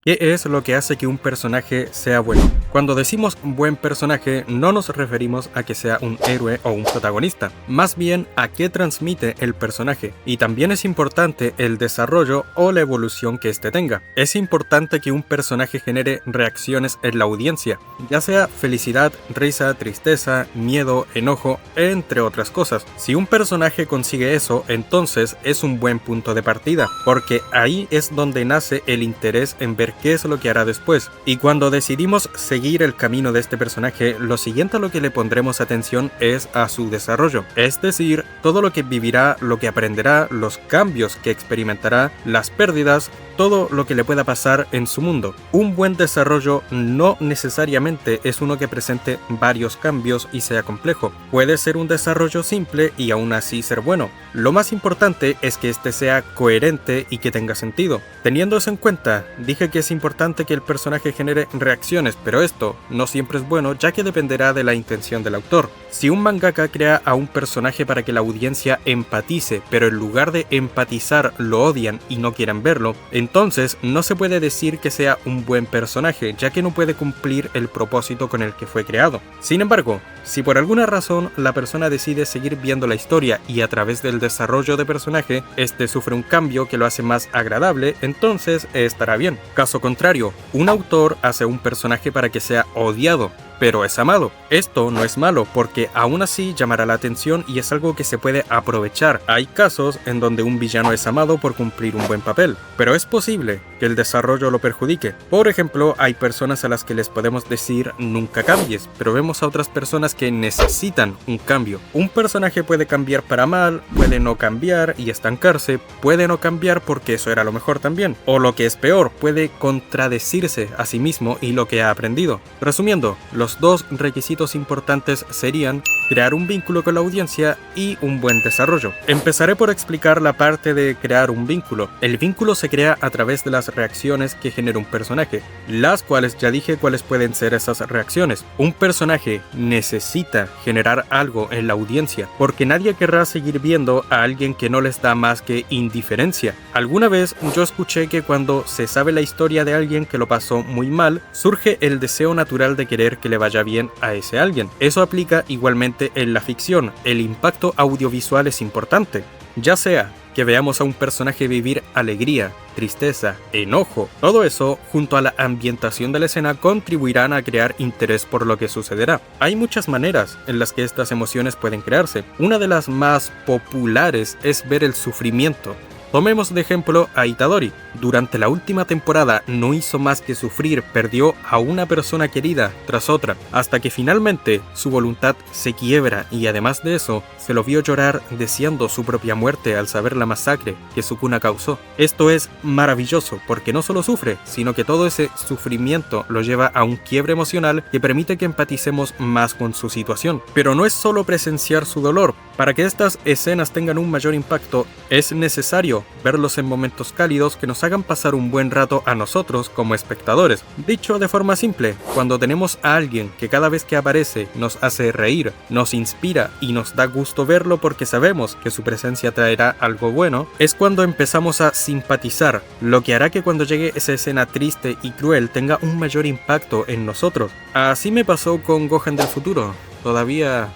¿Qué es lo que hace que un personaje sea bueno? Cuando decimos buen personaje, no nos referimos a que sea un héroe o un protagonista, más bien a qué transmite el personaje, y también es importante el desarrollo o la evolución que éste tenga. Es importante que un personaje genere reacciones en la audiencia, ya sea felicidad, risa, tristeza, miedo, enojo, entre otras cosas. Si un personaje consigue eso, entonces es un buen punto de partida, porque ahí es donde nace el interés en ver qué es lo que hará después. Y cuando decidimos seguir el camino de este personaje, lo siguiente a lo que le pondremos atención es a su desarrollo, es decir, todo lo que vivirá, lo que aprenderá, los cambios que experimentará, las pérdidas, todo lo que le pueda pasar en su mundo. Un buen desarrollo no necesariamente es uno que presente varios cambios y sea complejo. Puede ser un desarrollo simple y aún así ser bueno. Lo más importante es que este sea coherente y que tenga sentido. Teniendo eso en cuenta, dije que es importante que el personaje genere reacciones, pero esto no siempre es bueno, ya que dependerá de la intención del autor. Si un mangaka crea a un personaje para que la audiencia empatice, pero en lugar de empatizar lo odian y no quieren verlo, entonces no se puede decir que sea un buen personaje, ya que no puede cumplir el propósito con el que fue creado. Sin embargo, si por alguna razón la persona decide seguir viendo la historia y a través del desarrollo de personaje, este sufre un cambio que lo hace más agradable, entonces estará bien. Caso contrario, un autor hace un personaje para que sea odiado, pero es amado. Esto no es malo, porque aún así llamará la atención y es algo que se puede aprovechar. Hay casos en donde un villano es amado por cumplir un buen papel, pero es posible que el desarrollo lo perjudique. Por ejemplo, hay personas a las que les podemos decir nunca cambies, pero vemos a otras personas que necesitan un cambio. Un personaje puede cambiar para mal, puede no cambiar y estancarse, puede no cambiar porque eso era lo mejor también, o lo que es peor, puede contradecirse a sí mismo y lo que ha aprendido. Resumiendo, los dos requisitos importantes serían crear un vínculo con la audiencia y un buen desarrollo. Empezaré por explicar la parte de crear un vínculo. El vínculo se crea a través de las reacciones que genera un personaje, las cuales ya dije cuáles pueden ser esas reacciones. Un personaje necesita generar algo en la audiencia, porque nadie querrá seguir viendo a alguien que no les da más que indiferencia. Alguna vez yo escuché que cuando se sabe la historia de alguien que lo pasó muy mal, surge el deseo natural de querer que le vaya bien a ese alguien. Eso aplica igualmente en la ficción. El impacto audiovisual es importante, ya sea que veamos a un personaje vivir alegría, tristeza, enojo, todo eso junto a la ambientación de la escena contribuirán a crear interés por lo que sucederá. Hay muchas maneras en las que estas emociones pueden crearse. Una de las más populares es ver el sufrimiento. Tomemos de ejemplo a Itadori. Durante la última temporada no hizo más que sufrir, perdió a una persona querida tras otra, hasta que finalmente su voluntad se quiebra y además de eso, se lo vio llorar deseando su propia muerte al saber la masacre que Sukuna causó. Esto es maravilloso porque no solo sufre, sino que todo ese sufrimiento lo lleva a un quiebre emocional que permite que empaticemos más con su situación. Pero no es solo presenciar su dolor. Para que estas escenas tengan un mayor impacto, es necesario verlos en momentos cálidos que nos hagan pasar un buen rato a nosotros como espectadores. Dicho de forma simple, cuando tenemos a alguien que cada vez que aparece nos hace reír, nos inspira y nos da gusto verlo porque sabemos que su presencia traerá algo bueno, es cuando empezamos a simpatizar, lo que hará que cuando llegue esa escena triste y cruel tenga un mayor impacto en nosotros. Así me pasó con Gohan del futuro. Todavía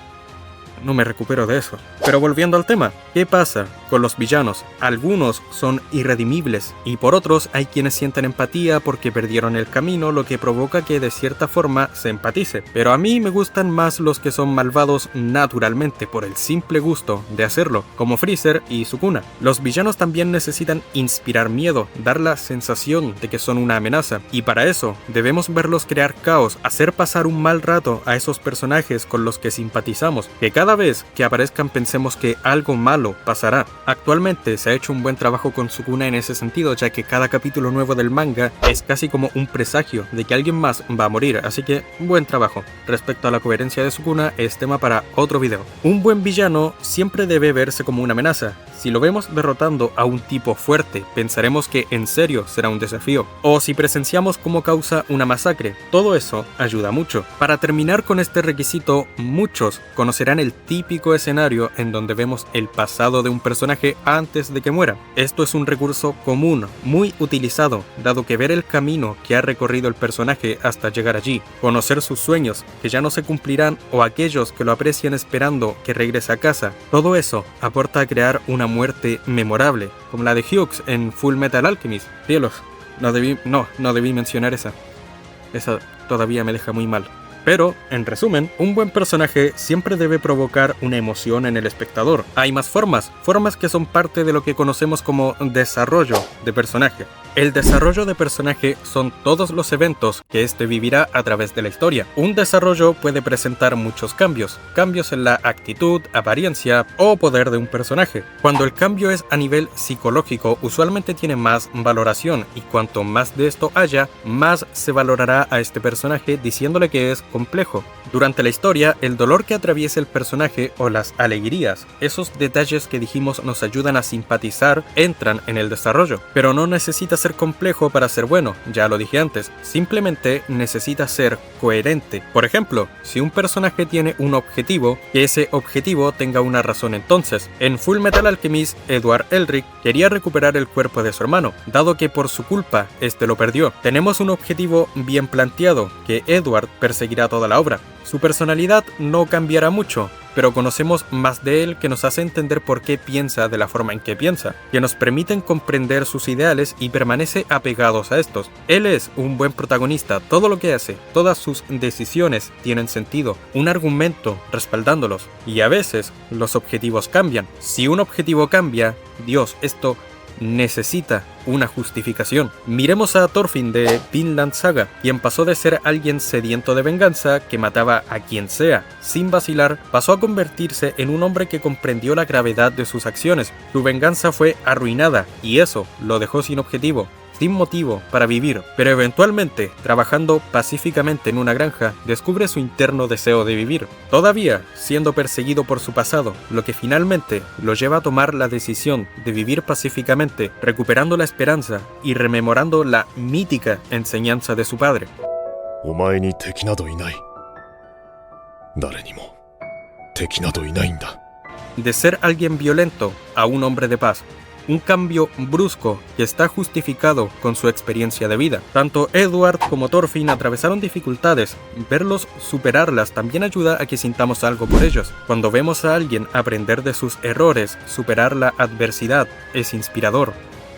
no me recupero de eso. Pero volviendo al tema, ¿qué pasa con los villanos? Algunos son irredimibles y por otros hay quienes sienten empatía porque perdieron el camino, lo que provoca que de cierta forma se empatice. Pero a mí me gustan más los que son malvados naturalmente por el simple gusto de hacerlo, como Freezer y Sukuna. Los villanos también necesitan inspirar miedo, dar la sensación de que son una amenaza, y para eso debemos verlos crear caos, hacer pasar un mal rato a esos personajes con los que simpatizamos, que cada vez que aparezcan pensemos que algo malo pasará. Actualmente se ha hecho un buen trabajo con Sukuna en ese sentido, ya que cada capítulo nuevo del manga es casi como un presagio de que alguien más va a morir, así que buen trabajo. Respecto a la coherencia de Sukuna es tema para otro video. Un buen villano siempre debe verse como una amenaza. Si lo vemos derrotando a un tipo fuerte, pensaremos que en serio será un desafío. O si presenciamos cómo causa una masacre, todo eso ayuda mucho. Para terminar con este requisito, muchos conocerán el típico escenario en donde vemos el pasado de un personaje personaje antes de que muera. Esto es un recurso común, muy utilizado, dado que ver el camino que ha recorrido el personaje hasta llegar allí, conocer sus sueños, que ya no se cumplirán, o aquellos que lo aprecian esperando que regrese a casa, todo eso aporta a crear una muerte memorable, como la de Hughes en Full Metal Alchemist. Cielos, no debí mencionar esa. Esa todavía me deja muy mal. Pero, en resumen, un buen personaje siempre debe provocar una emoción en el espectador. Hay más formas que son parte de lo que conocemos como desarrollo de personaje. El desarrollo de personaje son todos los eventos que éste vivirá a través de la historia. Un desarrollo puede presentar muchos cambios en la actitud, apariencia o poder de un personaje. Cuando el cambio es a nivel psicológico, usualmente tiene más valoración, y cuanto más de esto haya, más se valorará a este personaje diciéndole que es complejo. Durante la historia, el dolor que atraviesa el personaje o las alegrías, esos detalles que dijimos nos ayudan a simpatizar, entran en el desarrollo. Pero no necesita ser complejo para ser bueno, ya lo dije antes, simplemente necesita ser coherente. Por ejemplo, si un personaje tiene un objetivo, que ese objetivo tenga una razón. Entonces, en Full Metal Alchemist, Edward Elric quería recuperar el cuerpo de su hermano, dado que por su culpa este lo perdió. Tenemos un objetivo bien planteado, que Edward perseguirá toda la obra. Su personalidad no cambiará mucho, pero conocemos más de él que nos hace entender por qué piensa de la forma en que piensa, que nos permiten comprender sus ideales y permanece apegados a estos. Él es un buen protagonista, todo lo que hace, todas sus decisiones tienen sentido, un argumento respaldándolos, y a veces los objetivos cambian. Si un objetivo cambia, Dios, esto necesita una justificación. Miremos a Thorfinn de Vinland Saga, quien pasó de ser alguien sediento de venganza que mataba a quien sea, sin vacilar, pasó a convertirse en un hombre que comprendió la gravedad de sus acciones. Su venganza fue arruinada y eso lo dejó sin objetivo, sin motivo para vivir, pero eventualmente, trabajando pacíficamente en una granja, descubre su interno deseo de vivir, todavía siendo perseguido por su pasado, lo que finalmente lo lleva a tomar la decisión de vivir pacíficamente, recuperando la esperanza y rememorando la mítica enseñanza de su padre. De ser alguien violento a un hombre de paz. Un cambio brusco que está justificado con su experiencia de vida. Tanto Edward como Thorfinn atravesaron dificultades. Verlos superarlas también ayuda a que sintamos algo por ellos. Cuando vemos a alguien aprender de sus errores, superar la adversidad, es inspirador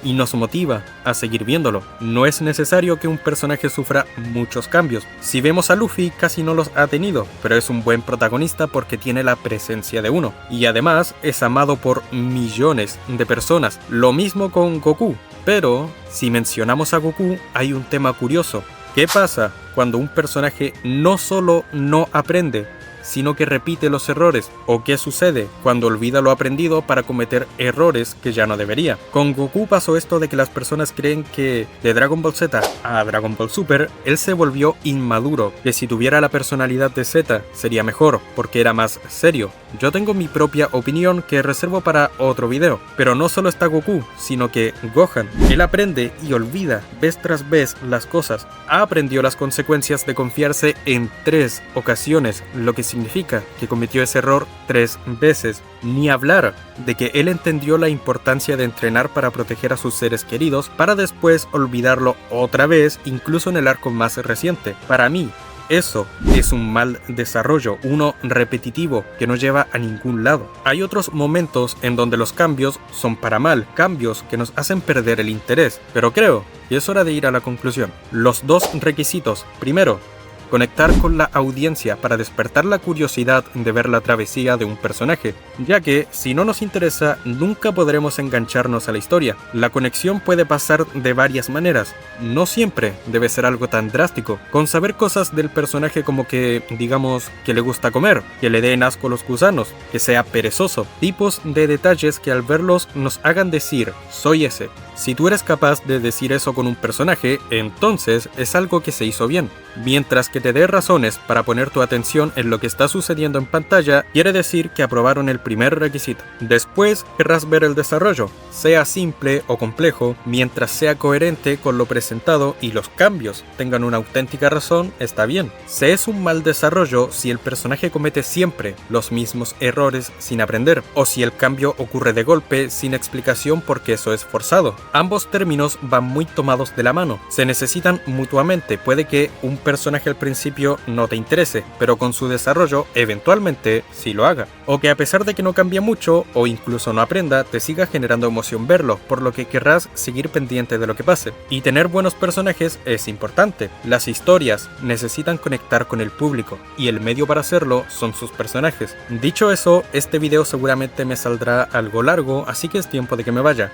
y nos motiva a seguir viéndolo. No es necesario que un personaje sufra muchos cambios. Si vemos a Luffy, casi no los ha tenido, pero es un buen protagonista porque tiene la presencia de uno. Y además es amado por millones de personas. Lo mismo con Goku. Pero, si mencionamos a Goku, hay un tema curioso. ¿Qué pasa cuando un personaje no solo no aprende, sino que repite los errores? ¿O qué sucede cuando olvida lo aprendido para cometer errores que ya no debería? Con Goku pasó esto de que las personas creen que de Dragon Ball Z a Dragon Ball Super, él se volvió inmaduro, que si tuviera la personalidad de Z sería mejor, porque era más serio. Yo tengo mi propia opinión que reservo para otro video, pero no solo está Goku, sino que Gohan. Él aprende y olvida vez tras vez las cosas. Aprendió las consecuencias de confiarse en 3 ocasiones, lo que significa que cometió ese error 3 veces. Ni hablar de que él entendió la importancia de entrenar para proteger a sus seres queridos, para después olvidarlo otra vez, incluso en el arco más reciente. Para mí, eso es un mal desarrollo, uno repetitivo que no lleva a ningún lado. Hay otros momentos en donde los cambios son para mal, cambios que nos hacen perder el interés, pero creo que es hora de ir a la conclusión. Los 2 requisitos. Primero, conectar con la audiencia para despertar la curiosidad de ver la travesía de un personaje, ya que si no nos interesa nunca podremos engancharnos a la historia. La conexión puede pasar de varias maneras, no siempre debe ser algo tan drástico, con saber cosas del personaje como que, digamos, que le gusta comer, que le den asco los gusanos, que sea perezoso, tipos de detalles que al verlos nos hagan decir, soy ese. Si tú eres capaz de decir eso con un personaje, entonces es algo que se hizo bien. Mientras que te dé razones para poner tu atención en lo que está sucediendo en pantalla, quiere decir que aprobaron el primer requisito. Después querrás ver el desarrollo, sea simple o complejo, mientras sea coherente con lo presentado y los cambios tengan una auténtica razón, está bien. Se es un mal desarrollo si el personaje comete siempre los mismos errores sin aprender, o si el cambio ocurre de golpe sin explicación porque eso es forzado. Ambos términos van muy tomados de la mano, se necesitan mutuamente. Puede que un personaje al principio no te interese, pero con su desarrollo eventualmente sí lo haga, o que a pesar de que no cambie mucho o incluso no aprenda, te siga generando emoción verlo, por lo que querrás seguir pendiente de lo que pase. Y tener buenos personajes es importante. Las historias necesitan conectar con el público y el medio para hacerlo son sus personajes. Dicho eso, este video seguramente me saldrá algo largo, así que es tiempo de que me vaya.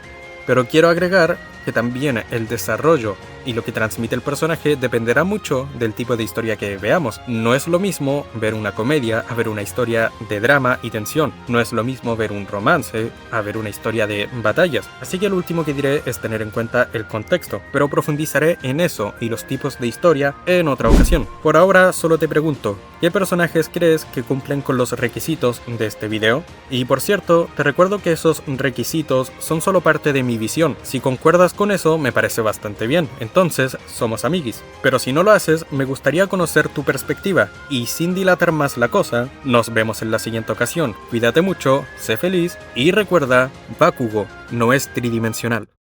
Pero quiero agregar que también el desarrollo y lo que transmite el personaje dependerá mucho del tipo de historia que veamos. No es lo mismo ver una comedia a ver una historia de drama y tensión. No es lo mismo ver un romance a ver una historia de batallas. Así que lo último que diré es tener en cuenta el contexto, pero profundizaré en eso y los tipos de historia en otra ocasión. Por ahora solo te pregunto, ¿qué personajes crees que cumplen con los requisitos de este video? Y por cierto, te recuerdo que esos requisitos son solo parte de mi visión. Si concuerdas con eso, me parece bastante bien. Entonces, somos amiguis. Pero si no lo haces, me gustaría conocer tu perspectiva. Y sin dilatar más la cosa, nos vemos en la siguiente ocasión. Cuídate mucho, sé feliz y recuerda, Bakugo no es tridimensional.